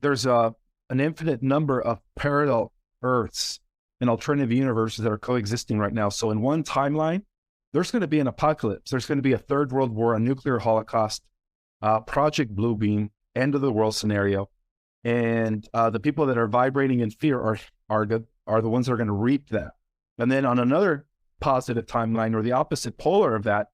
there's an infinite number of parallel Earths and alternative universes that are coexisting right now. So in one timeline, there's going to be an apocalypse. There's going to be a third world war, a nuclear holocaust, Project Bluebeam, end of the world scenario. And the people that are vibrating in fear are the ones that are going to reap that. And then on another positive timeline, or the opposite polar of that,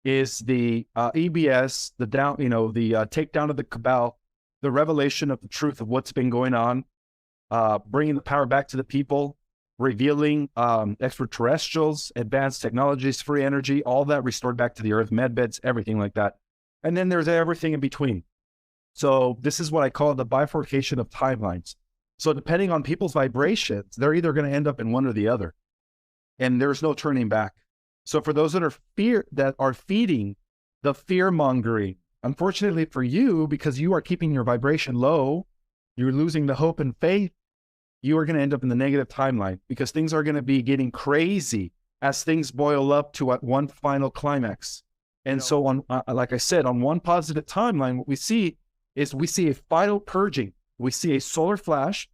is the EBS, the takedown of the cabal, the revelation of the truth of what's been going on, bringing the power back to the people, revealing extraterrestrials, advanced technologies, free energy, all that restored back to the earth, med beds, everything like that. And then there's everything in between. So this is what I call the bifurcation of timelines. So depending on people's vibrations, they're either going to end up in one or the other. And there's no turning back. So for those that are feeding the fear mongering, unfortunately for you, because you are keeping your vibration low, you're losing the hope and faith, you are going to end up in the negative timeline, because things are going to be getting crazy as things boil up to one final climax. And so on, like I said, on one positive timeline, what we see is a final purging. We see a solar flash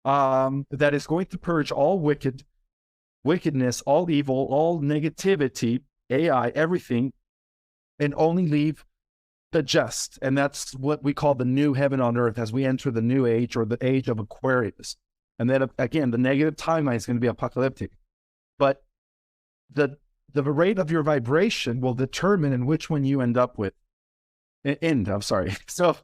that is going to purge all wickedness, all evil, all negativity, AI, everything, and only leave the just. And that's what we call the new heaven on earth as we enter the new age, or the age of Aquarius. And then again, the negative timeline is going to be apocalyptic. But the rate of your vibration will determine in which one you end up with. I'm sorry. So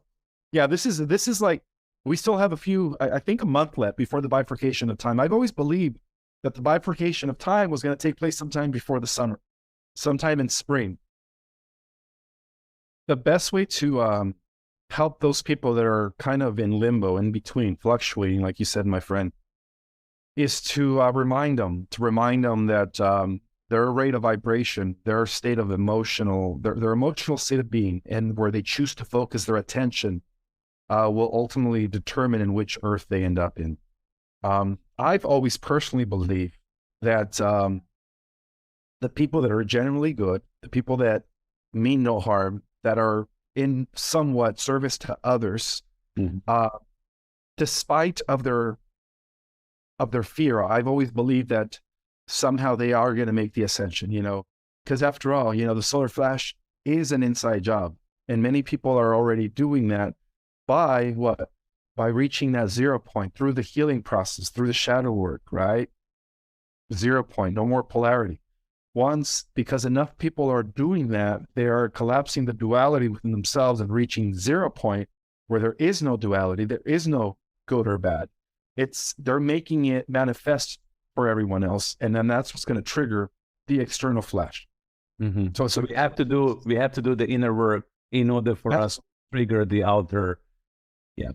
yeah, this is like, we still have I think a month left before the bifurcation of time. I've always believed that the bifurcation of time was going to take place sometime before the summer, sometime in spring. The best way to help those people that are kind of in limbo, in between, fluctuating, like you said, my friend, is to remind them that their rate of vibration, their state of their emotional state of being, and where they choose to focus their attention will ultimately determine in which earth they end up in. I've always personally believed that the people that are generally good, the people that mean no harm, that are in somewhat service to others, despite of their fear, I've always believed that somehow they are going to make the ascension, because after all, the solar flash is an inside job, and many people are already doing that by reaching that 0 point through the healing process, through the shadow work, right? 0 point, no more polarity. Because enough people are doing that, they are collapsing the duality within themselves and reaching 0 point where there is no duality, there is no good or bad. They're making it manifest for everyone else, and then that's what's going to trigger the external flash. So we have to do the inner work in order for us to trigger the outer. Yeah.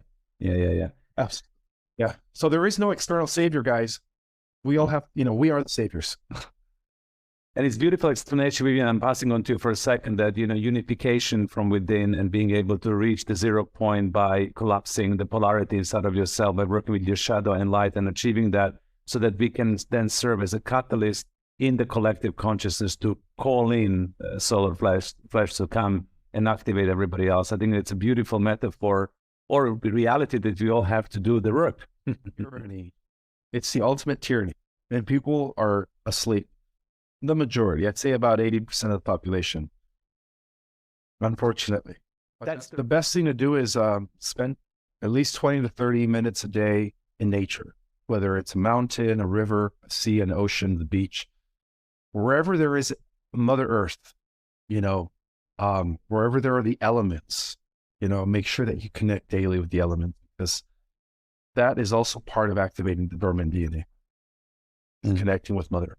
Absolutely. Yeah. So there is no external savior, guys. We all have, we are the saviors. And it's beautiful explanation, Vivian. I'm passing on to you for a second that, unification from within and being able to reach the 0 point by collapsing the polarity inside of yourself, by working with your shadow and light and achieving that, so that we can then serve as a catalyst in the collective consciousness to call in solar flash to come and activate everybody else. I think it's a beautiful metaphor, or reality, that we all have to do the work. Tyranny. It's the ultimate tyranny. And people are asleep. The majority, I'd say about 80% of the population, unfortunately. That's the best thing to do is spend at least 20 to 30 minutes a day in nature, whether it's a mountain, a river, a sea, an ocean, the beach, wherever there is Mother Earth, wherever there are the elements, make sure that you connect daily with the elements, because that is also part of activating the dormant DNA, connecting with Mother Earth.